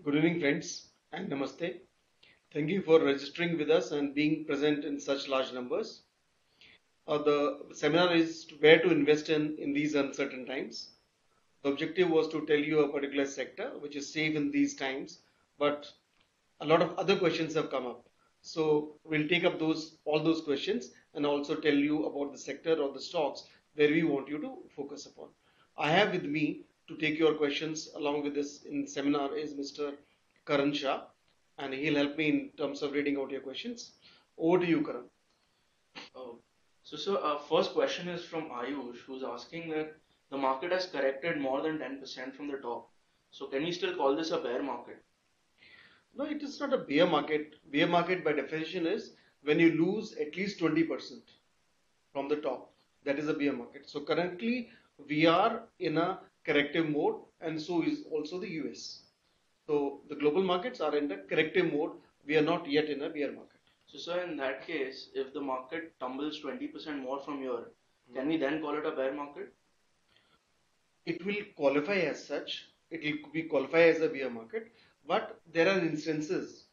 Good evening, friends, and namaste. Thank you for registering with us and being present in such large numbers. The seminar is where to invest in these uncertain times. The objective was to tell you a particular sector which is safe in these times, but a lot of other questions have come up. So we'll take up all those questions and also tell you about the sector or the stocks where we want you to focus upon. I have with me to take your questions along with this in seminar is Mr. Karan Shah, and he'll help me in terms of reading out your questions. Over to you, Karan. Oh, sir, our first question is from Ayush, who's asking that the market has corrected more than 10% from the top. So can we still call this a bear market? No, it is not a bear market. Bear market by definition is when you lose at least 20% from the top. That is a bear market. So currently we are in a corrective mode, and so is also the US. So the global markets are in the corrective mode. We are not yet in a bear market. So, sir, in that case, if the market tumbles 20% more from here, can we then call it a bear market? It will qualify as such. It will be qualify as a bear market, but there are instances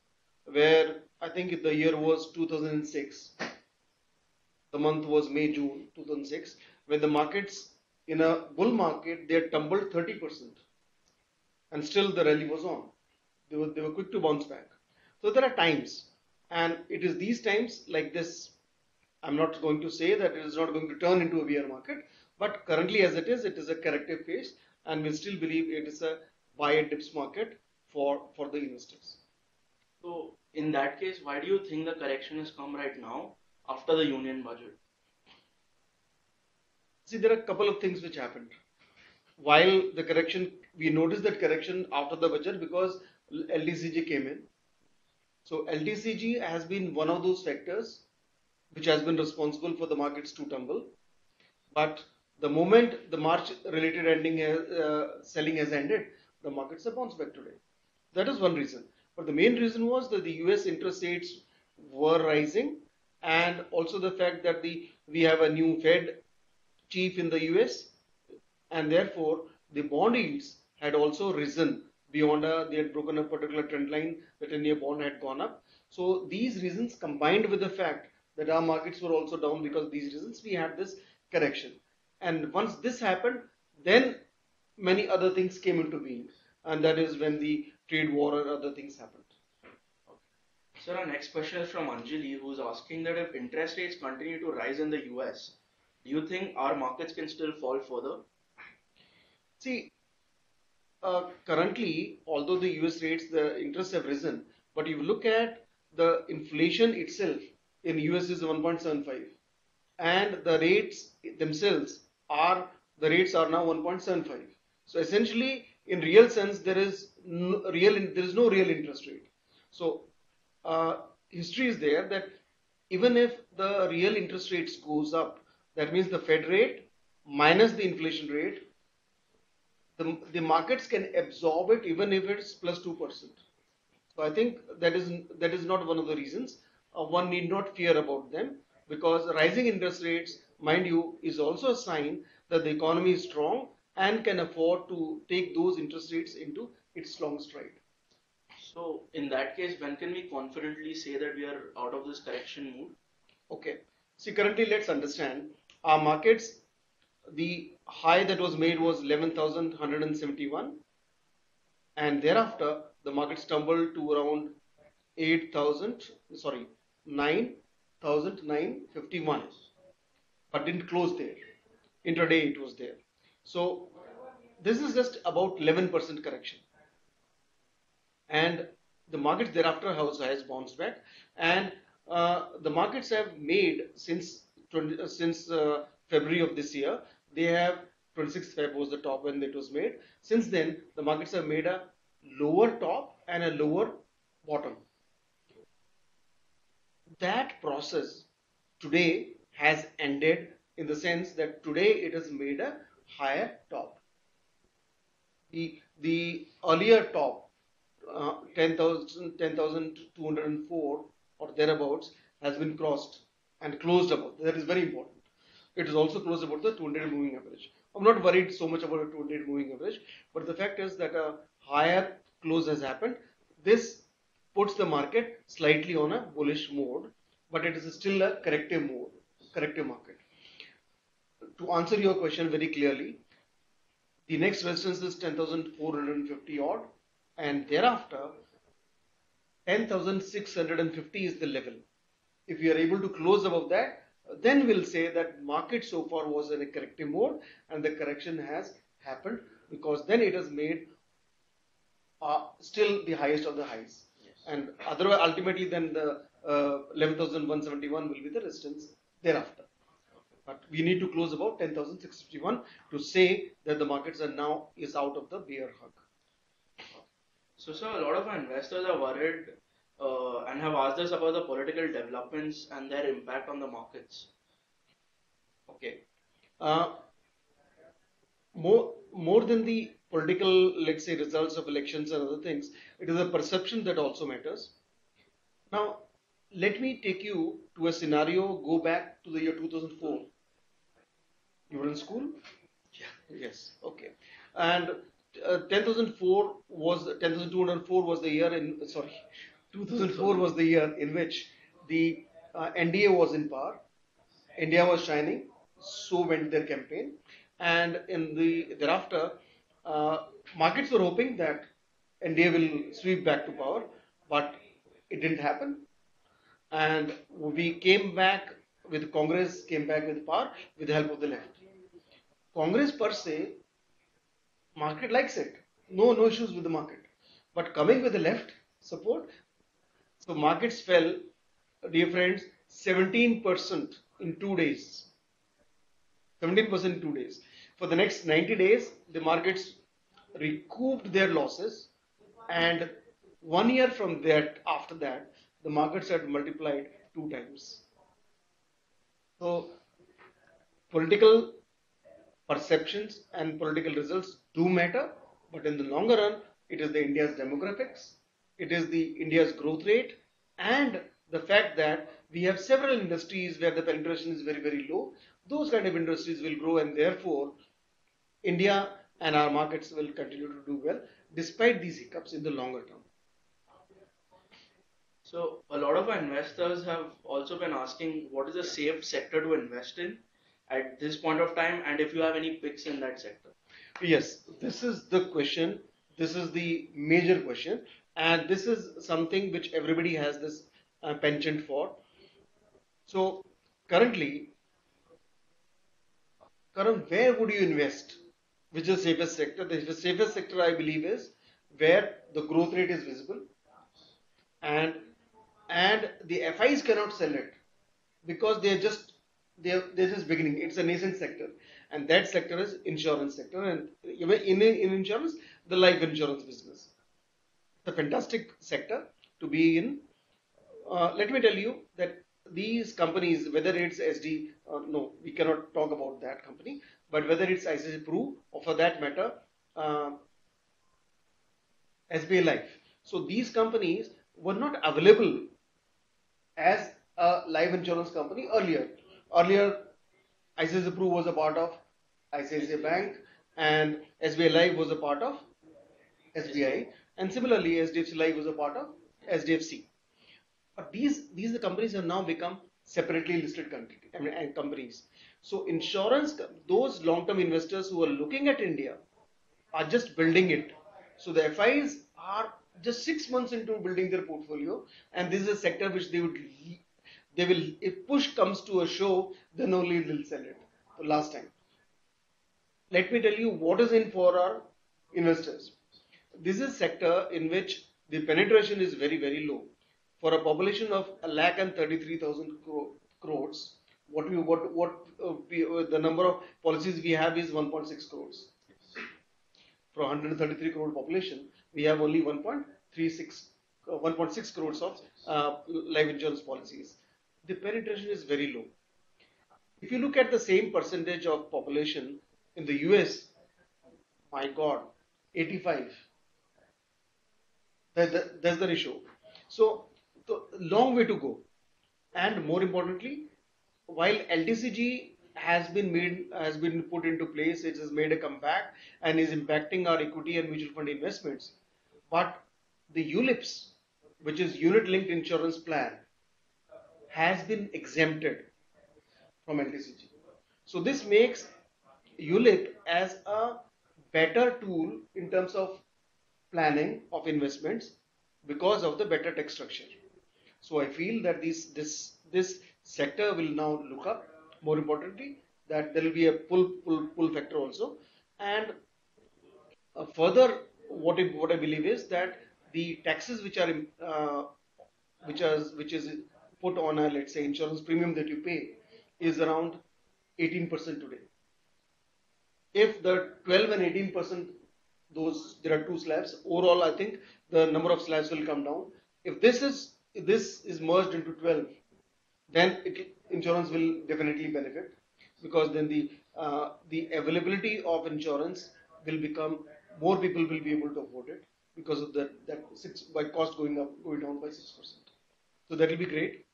where I think the year was 2006. The month was May, June 2006, when the markets in a bull market they had tumbled 30%, and still the rally was on. They were quick to bounce back. So there are times, and it is these times like this. I'm not going to say that it is not going to turn into a bear market, but currently as it is a corrective phase, and we still believe it is a buy and dips market for the investors. So, in that case, why do you think the correction has come right now after the union budget? See, there are a couple of things which happened. While the correction, we noticed that correction after the budget because LTCG came in. So LTCG has been one of those factors which has been responsible for the markets to tumble. But the moment the March related selling has ended, the markets have bounced back today. That is one reason. But the main reason was that the US interest rates were rising, and also the fact that we have a new Fed chief in the US, and therefore the bond yields had also risen beyond they had broken a particular trend line. The 10-year bond had gone up. So these reasons combined with the fact that our markets were also down, because of these reasons we had this correction. And once this happened, then many other things came into being, and that is when the trade war and other things happened. Sir, our next question is from Anjali, who's asking that if interest rates continue to rise in the US, do you think our markets can still fall further? See, currently, although the US rates, the interests have risen, but you look at the inflation itself in US is 1.75, and the rates themselves are the rates are now 1.75. So essentially, in real sense, there is no real interest rate. So history is there that even if the real interest rates goes up, that means the Fed rate minus the inflation rate, the markets can absorb it even if it's plus 2%. So I think that is not one of the reasons. One need not fear about them, because rising interest rates, mind you, is also a sign that the economy is strong and can afford to take those interest rates into its long stride. So, in that case, when can we confidently say that we are out of this correction mood? Okay. See, currently let's understand our markets. The high that was made was 11,171, and thereafter the market stumbled to around 8,000, sorry, 9,951, but didn't close there. Intraday it was there. So this is just about 11% correction, and the markets thereafter has bounced back, and the markets have made since February of this year. They have 26th Feb was the top when it was made. Since then, the markets have made a lower top and a lower bottom. That process today has ended, in the sense that today it has made a higher top. The earlier top, 10,204 or thereabouts, has been crossed and closed above. That is very important. It is also closed about the 200 moving average. I'm not worried so much about a 200 moving average, but the fact is that a higher close has happened. This puts the market slightly on a bullish mode, but it is still a corrective mode, corrective market. To answer your question very clearly, the next resistance is 10,450 odd, and thereafter 10,650 is the level. If we are able to close above that, then we'll say that market so far was in a corrective mode and the correction has happened, because then it has made still the highest of the highs. Yes. And otherwise, ultimately, then the 11,171 will be the resistance thereafter. But we need to close about 10,651 to say that the markets are now is out of the bear hug. So, sir, a lot of our investors are worried and have asked us about the political developments and their impact on the markets. Okay. More than the political, let's say, results of elections and other things, it is a perception that also matters. Now, let me take you to a scenario, go back to the year 2004. You were in school? Yeah. Yes. Okay. And 10,004 was 10,204 was the year in 2004 was the year in which the NDA was in power. India was shining. So went their campaign, and in the thereafter, markets were hoping that NDA will sweep back to power, but it didn't happen. And we came back with Congress came back with power with the help of the left. Congress per se, market likes it. No issues with the market. But coming with the left support, so markets fell, dear friends, 17% in 2 days. 17% in 2 days. For the next 90 days, the markets recouped their losses, and 1 year from that, after that, the markets had multiplied 2 times. So, political perceptions and political results do matter, but in the longer run, it is the India's demographics, it is the India's growth rate, and the fact that we have several industries where the penetration is very low. Those kind of industries will grow, and therefore India and our markets will continue to do well despite these hiccups in the longer term. So, a lot of our investors have also been asking what is a safe sector to invest in at this point of time, and if you have any picks in that sector. Yes, this is the question. This is the major question, and this is something which everybody has this penchant for. So currently, Karan, where would you invest? Which is the safest sector? The safest sector, I believe, is where the growth rate is visible, and the FIs cannot sell it because they're just beginning. It's a nascent sector, and that sector is insurance sector, and in insurance, the life insurance business. It's a fantastic sector to be in. Let me tell you that these companies, whether it's SD, no, we cannot talk about that company, but whether it's ICICI Pru or for that matter, SBI Life. So these companies were not available as a life insurance company earlier. Earlier, ICICI Pru was a part of ICICI Bank, and SBI Life was a part of SBI, and similarly, HDFC Life was a part of HDFC. But these companies have now become separately listed companies. So insurance, those long-term investors who are looking at India are just building it. So the FIs are just 6 months into building their portfolio, and this is a sector which they will, if push comes to a show, then only they'll sell it. The last time. Let me tell you what is in for our investors. This is a sector in which the penetration is very low. For a population of 1,33,000 crores, the number of policies we have is 1.6 crores. For 133 crore population, we have only 1.6 crores of life insurance policies. The penetration is very low. If you look at the same percentage of population in the US, my God, 85. That's the ratio. So long way to go. And more importantly, while LTCG has been put into place, it has made a comeback and is impacting our equity and mutual fund investments. but the ULIPs, which is unit linked insurance plan, has been exempted from LTCG. So this makes ULIP as a better tool in terms of planning of investments because of the better tax structure. So I feel that this sector will now look up. More importantly, that there will be a pull factor also. And further, what I believe is that the taxes which are which is put on a, let's say, insurance premium that you pay is around 18% today. If the 12 and 18%, those there are two slabs, overall I think the number of slabs will come down. If this is merged into 12, then insurance will definitely benefit, because then the availability of insurance will become, more people will be able to afford it because of that six by cost going down by 6%. So that will be great.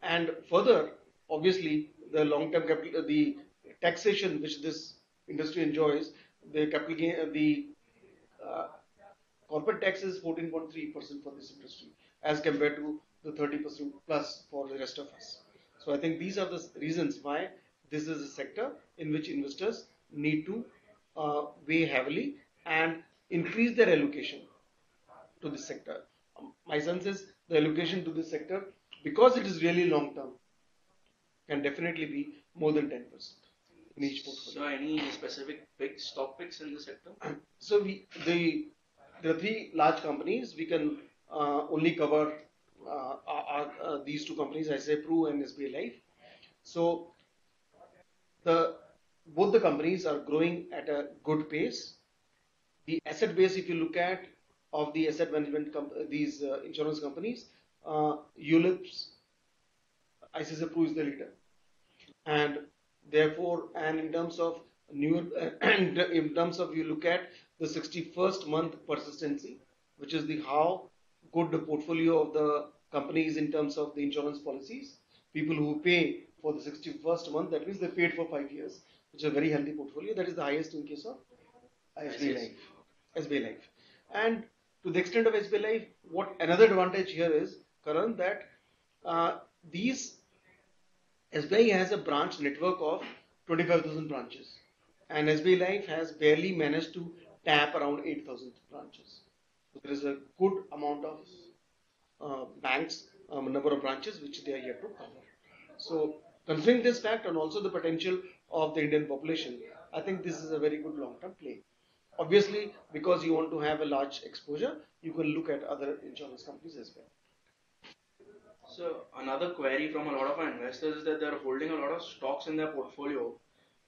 And further, obviously, the long-term capital, the taxation which this industry enjoys, the capital gain, the uh, corporate tax is 14.3% for this industry as compared to the 30% plus for the rest of us. So I think these are the reasons why this is a sector in which investors need to weigh heavily and increase their allocation to this sector. My sense is the allocation to this sector, because it is really long term, can definitely be more than 10% in each portfolio. So any specific stock picks in the sector? So there are three large companies. We can only cover these two companies, I say Pru and SBI Life. So both the companies are growing at a good pace. The asset base, if you look at, of the asset management these insurance companies, ULIPs, ICICI Pru is the leader, and therefore, and in terms of in terms of, you look at the 61st month persistency, which is the how good the portfolio of the company is in terms of the insurance policies. People who pay for the 61st month, that means they paid for 5 years, which is a very healthy portfolio. That is the highest in case of SBI Life. SBI Life. And to the extent of SBI Life, what another advantage here is, Karan, that these SBI has a branch network of 25,000 branches, and SBI Life has barely managed to tap around 8,000 branches. So there is a good amount of banks, number of branches which they are yet to cover. So considering this fact and also the potential of the Indian population, I think this is a very good long-term play. Obviously, because you want to have a large exposure, you can look at other insurance companies as well. So another query from a lot of our investors is that they're holding a lot of stocks in their portfolio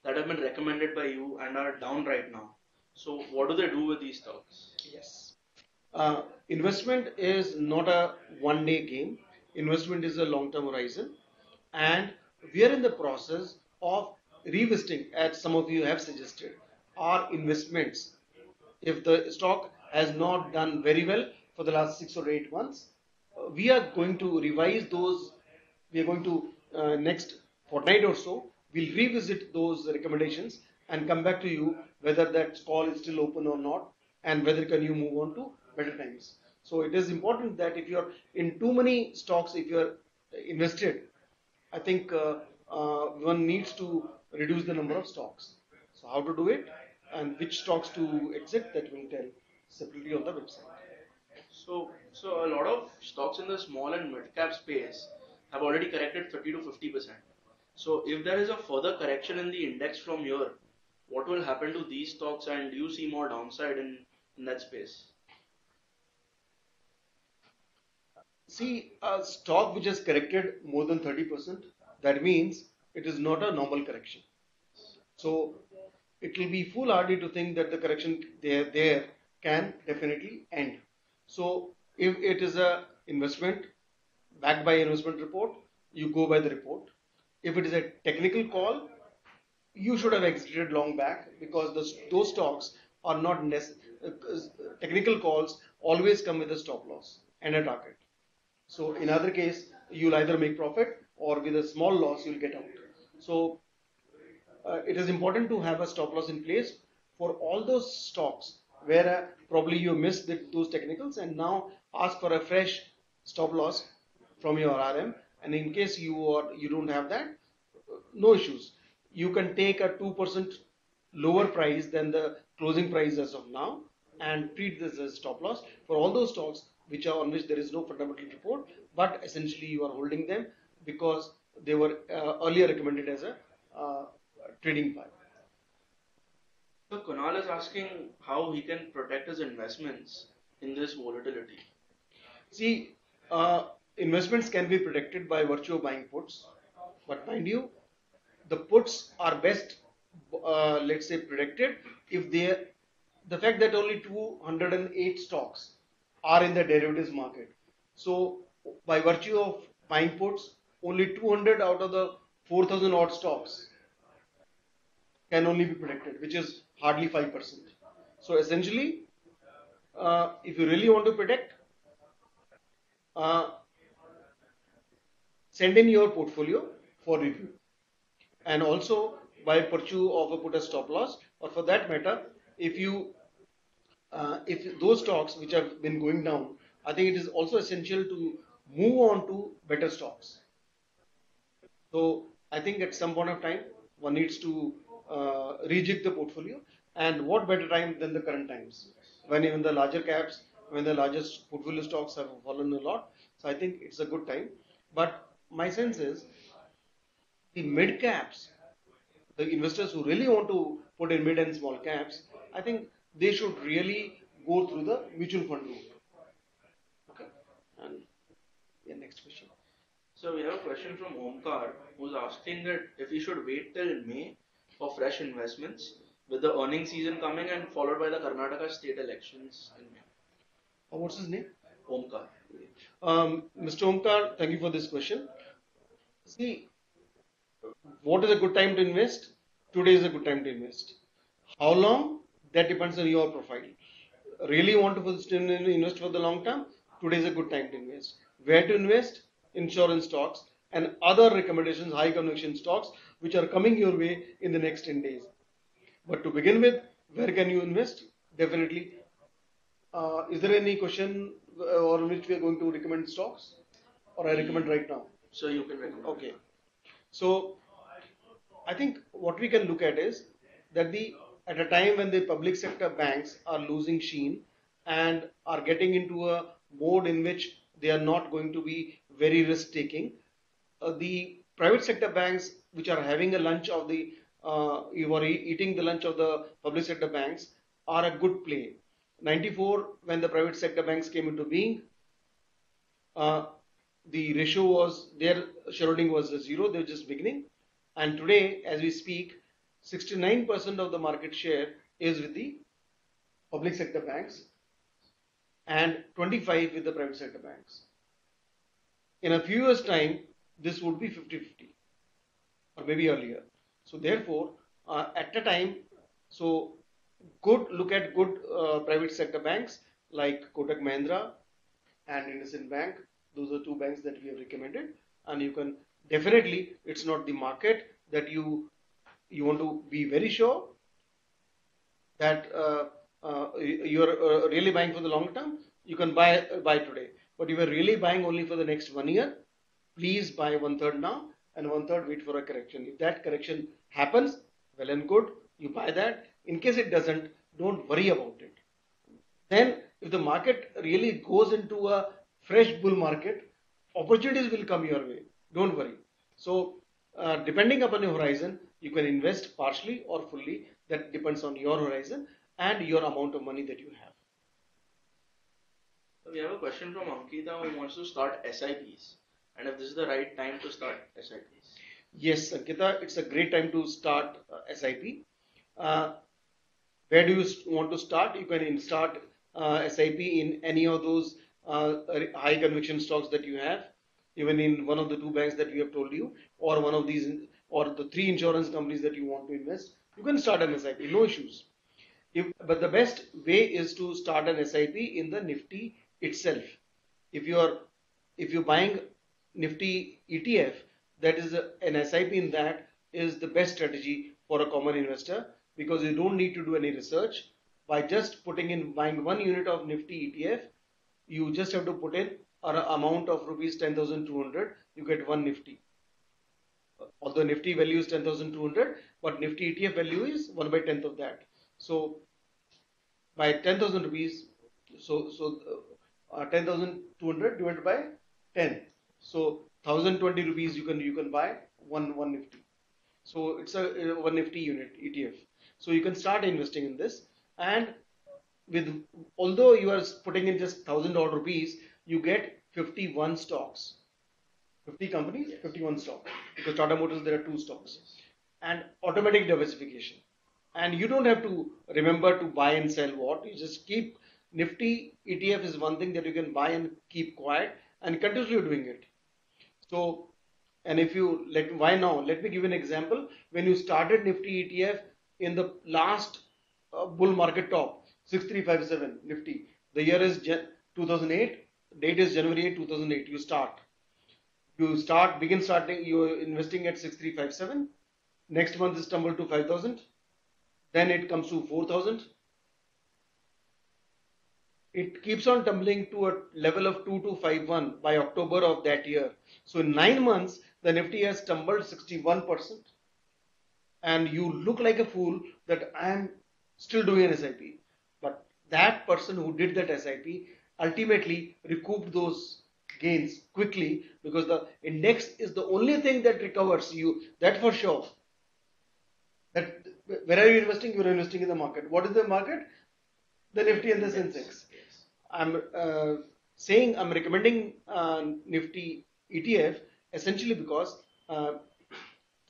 that have been recommended by you and are down right now. So what do they do with these stocks? Yes. Investment is not a one-day game. Investment is a long-term horizon, and we are in the process of revisiting, as some of you have suggested, our investments. If the stock has not done very well for the last 6 or 8 months, we are going to revise those. We are going to next fortnight or so, we'll revisit those recommendations and come back to you whether that call is still open or not, and whether can you move on to better times. So it is important that if you're in too many stocks, if you're invested, I think one needs to reduce the number of stocks. So how to do it and which stocks to exit, that will tell separately on the website. So a lot of stocks in the small and mid cap space have already corrected 30 to 50%. So if there is a further correction in the index from here, what will happen to these stocks, and do you see more downside in that space? See, a stock which has corrected more than 30%, that means it is not a normal correction. So it will be foolhardy to think that the correction there can definitely end. So if it is a investment backed by investment report, you go by the report. If it is a technical call, you should have exited long back, because those stocks are not technical calls always come with a stop loss and a target. So in other case, you'll either make profit, or with a small loss you'll get out. So it is important to have a stop loss in place for all those stocks where probably you missed those technicals, and now ask for a fresh stop loss from your RM. And in case you don't have that, no issues. You can take a 2% lower price than the closing price as of now and treat this as stop loss for all those stocks which are on which there is no fundamental support, but essentially you are holding them because they were earlier recommended as a trading buy. So Kunal is asking how he can protect his investments in this volatility. See, investments can be protected by virtue of buying puts, but mind you, the puts are best, let's say, protected if the fact that only 208 stocks are in the derivatives market. So, by virtue of buying puts, only 200 out of the 4,000 odd stocks can only be protected, which is hardly 5%. So, essentially, if you really want to protect, send in your portfolio for review, and also by virtue of a put a stop loss, or for that matter, if those stocks which have been going down, I think it is also essential to move on to better stocks. So I think at some point of time one needs to rejig the portfolio, and what better time than the current times when even the larger caps, when the largest portfolio stocks have fallen a lot. So I think it's a good time. But my sense is the mid caps, the investors who really want to put in mid and small caps, I think they should really go through the mutual fund route. Okay. And yeah, next question. So we have a question from Omkar who's asking that if we should wait till May for fresh investments with the earning season coming and followed by the Karnataka state elections in May. What's his name? Omkar. Mr. Omkar, thank you for this question. See, what is a good time to invest? Today is a good time to invest. How long? That depends on your profile. Really want to invest for the long term? Today is a good time to invest. Where to invest? Insurance stocks and other recommendations, high conviction stocks, which are coming your way in the next 10 days. But to begin with, where can you invest? Definitely. Is there any question on which we are going to recommend stocks? Or I recommend right now? So you can recommend. Okay. So I think what we can look at is that at a time when the public sector banks are losing sheen and are getting into a mode in which they are not going to be very risk taking, the private sector banks which are having a lunch of the you are eating the lunch of the public sector banks are a good play. 94, when the private sector banks came into being, the ratio was, their shareholding was 0, they were just beginning. And today, as we speak, 69% of the market share is with the public sector banks and 25 with the private sector banks. In a few years' time, this would be 50-50 or maybe earlier. So therefore, at the time, so look at good private sector banks like Kotak Mahindra and IndusInd Bank. Those are two banks that we have recommended, and you can definitely, it's not the market that you want to be very sure that you're really buying for the long term. You can buy today, but if you're really buying only for the next 1 year, please buy 1/3 now and 1/3 wait for a correction. If that correction happens, well and good, you buy that. In case it doesn't, don't worry about it. Then if the market really goes into a fresh bull market, opportunities will come your way. Don't worry. So depending upon your horizon, you can invest partially or fully. That depends on your horizon and your amount of money that you have. So we have a question from Ankita who wants to start SIPs, and if this is the right time to start SIPs. Yes, Ankita, it's a great time to start SIP. Where do you want to start? You can start SIP in any of those high conviction stocks that you have, even in one of the two banks that we have told you, or one of these, or the 3 insurance companies that you want to invest. You can start an SIP, no issues. But the best way is to start an SIP in the Nifty itself. If you're buying Nifty ETF, that is an SIP in that is the best strategy for a common investor, because you don't need to do any research. by just buying 1 unit of Nifty ETF, you just have to put in an amount of rupees 10,200, you get one Nifty. Although Nifty value is 10,200, but Nifty ETF value is 1/10th of that. So by 10,000 rupees, 10,200 divided by 10. So 1,020 rupees you can buy one Nifty. So it's a one Nifty unit ETF. So you can start investing in this, and with although you are putting in just 1,000 odd rupees, you get 51 stocks. 50 companies, yes. 51 stocks. Because Tata Motors there are 2 stocks, yes. And automatic diversification. And you don't have to remember to buy and sell what. You just keep Nifty ETF is one thing that you can buy and keep quiet and continue doing it. So, and if you why now? Let me give you an example. When you started Nifty ETF in the last bull market top 6357 Nifty, the year is 2008. Date is January 8, 2008. You're investing at 6357. Next month is tumbled to 5,000. Then it comes to 4,000. It keeps on tumbling to a level of 2251 by October of that year. So in 9 months, the Nifty has tumbled 61%. And you look like a fool that I am still doing an SIP. But that person who did that SIP ultimately recouped those gains quickly, because the index is the only thing that recovers you, that for sure. That where are you investing? You are investing in the market. What is the market? The Nifty and the Sensex. Yes. I'm recommending Nifty ETF essentially because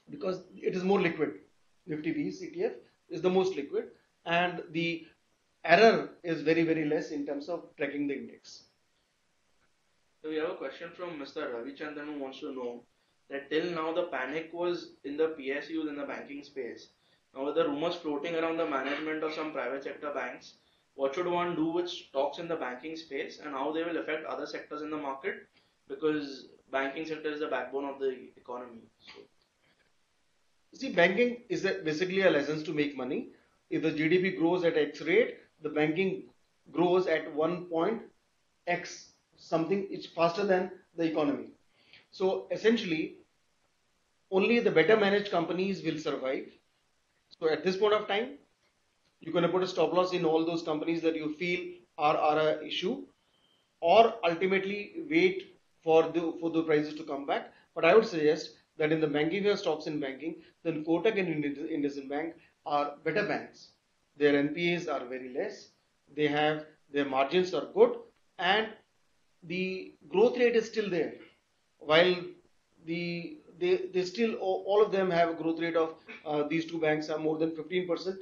it is more liquid. Nifty B's ETF is the most liquid, and the error is very, very less in terms of tracking the index. So we have a question from Mr. Ravichandran, who wants to know that till now the panic was in the PSUs in the banking space. Now with the rumors floating around the management of some private sector banks, what should one do with stocks in the banking space and how they will affect other sectors in the market, because banking sector is the backbone of the economy. So. See, banking is basically a license to make money. If the GDP grows at X rate, the banking grows at 1.X something. It's faster than the economy. So essentially, only the better managed companies will survive. So at this point of time, you're going to put a stop loss in all those companies that you feel are an issue, or ultimately wait for the prices to come back. But I would suggest that in the banking stocks in banking, then Kotak and IndusInd Bank are better banks. Their NPAs are very less. Their margins are good, and the growth rate is still there. While they still, all of them have a growth rate of these two banks are more than 15%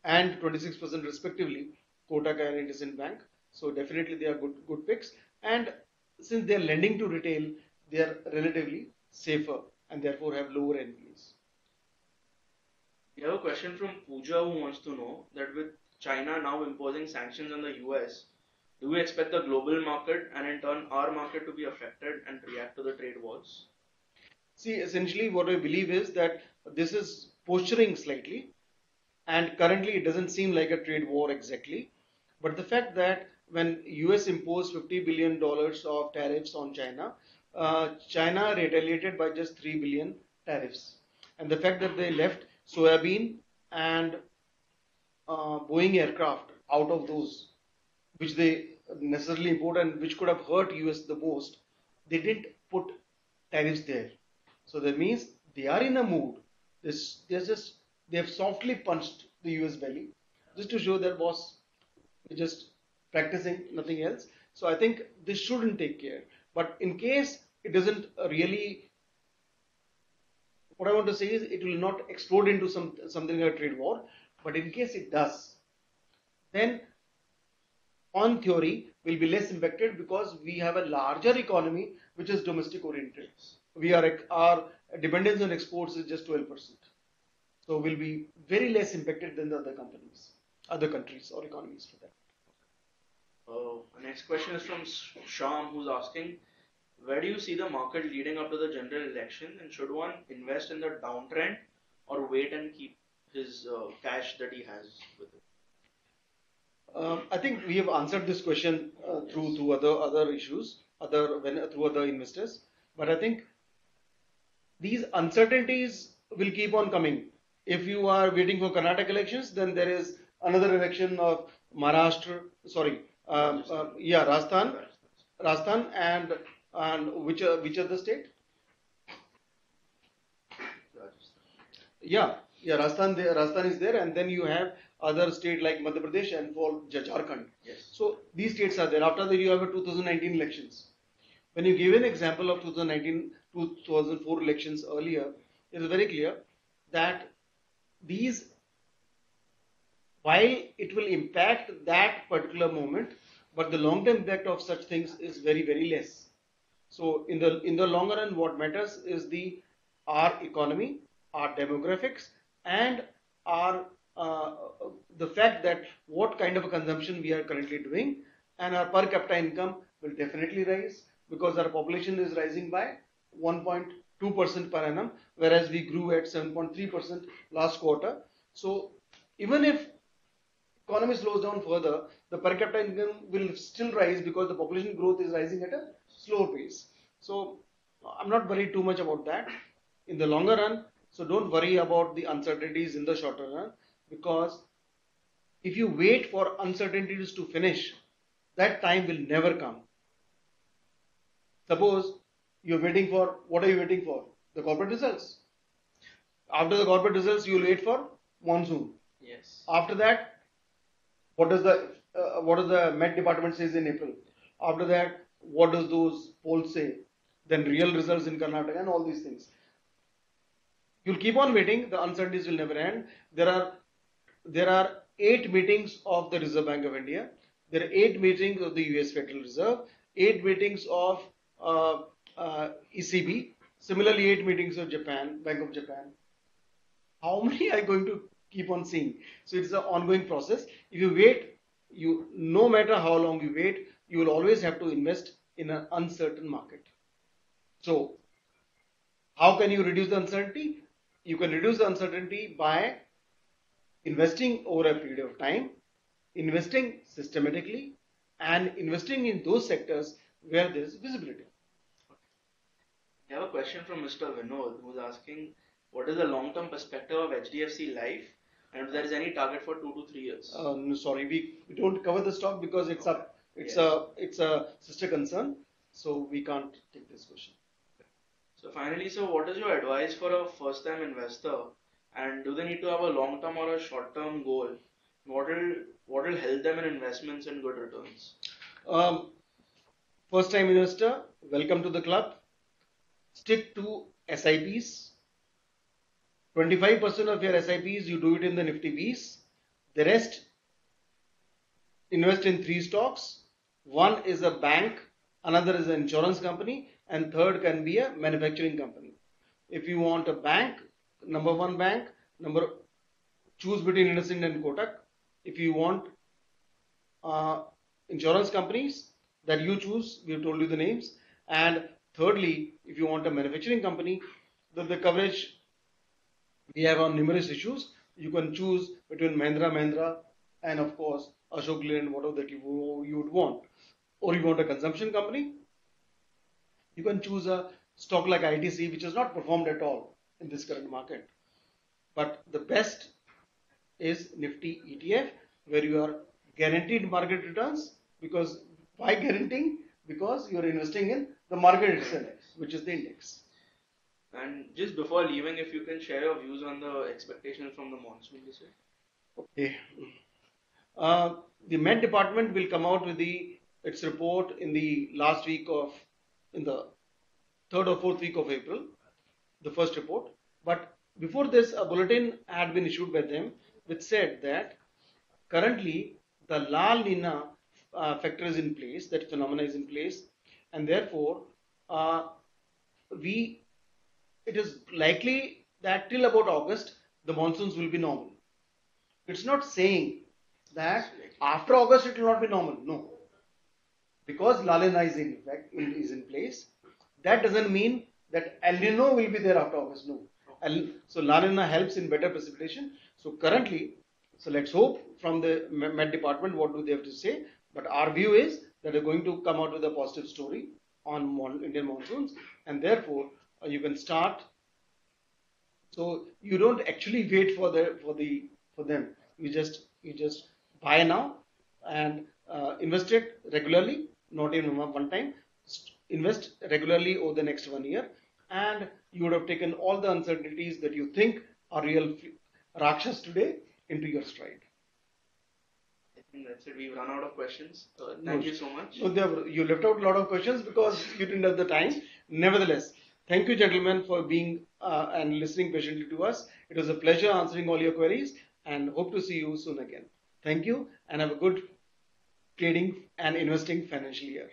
and 26% respectively, Kotak and IndusInd Bank. So definitely they are good picks, and since they are lending to retail, they are relatively safer and therefore have lower NPAs. We have a question from Pooja, who wants to know that with China now imposing sanctions on the US, do we expect the global market and in turn our market to be affected and react to the trade wars? See, essentially what I believe is that this is posturing slightly, and currently it doesn't seem like a trade war exactly. But the fact that when US imposed $50 billion of tariffs on China, China retaliated by just 3 billion tariffs. And the fact that they left soybean and Boeing aircraft out of those, which they necessarily import and which could have hurt US the most, they didn't put tariffs there. So that means they are in a mood. They have softly punched the US belly just to show their boss is just practicing, nothing else. So I think this shouldn't take care. But in case it doesn't really, what I want to say is it will not explode into something like a trade war. But in case it does, then on theory will be less impacted because we have a larger economy which is domestic oriented. Our dependence on exports is just 12%. So we'll be very less impacted than the other countries or economies for that. Next question is from Sharma, who's asking, where do you see the market leading up to the general election, and should one invest in the downtrend or wait and keep his cash that he has with it? I think we have answered this question through other issues, through other investors. But I think these uncertainties will keep on coming. If you are waiting for Karnataka elections, then there is another election of Maharashtra. Sorry, yeah, Rajasthan, and which other state? Yeah, Rajasthan is there, and then you have other state like Madhya Pradesh and for Jharkhand. Yes. So these states are there. After that, you have a 2019 elections. When you give an example of 2019, 2004 elections earlier, it is very clear that these, while it will impact that particular moment, but the long-term impact of such things is very less. So in the longer run, what matters is our economy, our demographics, and our the fact that what kind of a consumption we are currently doing, and our per capita income will definitely rise because our population is rising by 1.2% per annum, whereas we grew at 7.3% last quarter. So even if economy slows down further, the per capita income will still rise because the population growth is rising at a slower pace. So I'm not worried too much about that in the longer run. So don't worry about the uncertainties in the shorter run, because if you wait for uncertainties to finish, that time will never come. Suppose you're waiting for, what are you waiting for? The corporate results. After the corporate results, you will wait for monsoon. Yes. After that, what does the Met department says in April? After that, what does those polls say? Then real results in Karnataka and all these things. You'll keep on waiting. The uncertainties will never end. There are 8 meetings of the Reserve Bank of India. There are 8 meetings of the US Federal Reserve. 8 meetings of ECB. Similarly, 8 meetings of Bank of Japan. How many are you going to keep on seeing? So it's an ongoing process. If you wait, no matter how long you wait, you will always have to invest in an uncertain market. So how can you reduce the uncertainty? You can reduce the uncertainty by investing over a period of time, investing systematically, and investing in those sectors where there is visibility. I have a question from Mr. Vinod, who's asking, what is the long-term perspective of HDFC Life, and if there is any target for 2 to 3 years? No, sorry, we don't cover the stock because it's a sister concern, so we can't take this question. So finally, so what is your advice for a first-time investor, and do they need to have a long-term or a short-term goal? What will help them in investments and good returns? First-time investor, welcome to the club. Stick to SIPs. 25% of your SIPs, you do it in the Nifty Bs. The rest, invest in 3 stocks. One is a bank, another is an insurance company, and third can be a manufacturing company. If you want a bank, number 1 bank, choose between IndusInd and Kotak. If you want insurance companies that you choose, we have told you the names. And thirdly, if you want a manufacturing company, the coverage we have on numerous issues, you can choose between Mahindra and of course Ashok Leyland, whatever that you would want. Or you want a consumption company, you can choose a stock like ITC, which has not performed at all in this current market. But the best is Nifty ETF, where you are guaranteed market returns. Because why guaranteeing? Because you are investing in the market itself, which is the index. And just before leaving, if you can share your views on the expectations from the monsoon this year. Okay. The Met department will come out with its report in the in the 3rd or 4th week of April, the first report. But before this, a bulletin had been issued by them which said that currently the La Nina factor is in place, that phenomena is in place, and therefore it is likely that till about August the monsoons will be normal. It's not saying that after August it will not be normal. No, because La Nina is in place, that doesn't mean that El Nino will be there after August. No. So La Nina helps in better precipitation. So currently So let's hope from the Met department what do they have to say. But our view is that they're going to come out with a positive story on Indian monsoons, and therefore you can start. So you don't actually wait for them. You just buy now and invest it regularly, not in one time. Invest regularly over the next 1 year, and you would have taken all the uncertainties that you think are real rakshas today into your stride. I think that's it. We've run out of questions. Thank you so much. So you left out a lot of questions because you didn't have the time. Nevertheless, thank you, gentlemen, for being and listening patiently to us. It was a pleasure answering all your queries, and hope to see you soon again. Thank you, and have a good trading and investing financial year.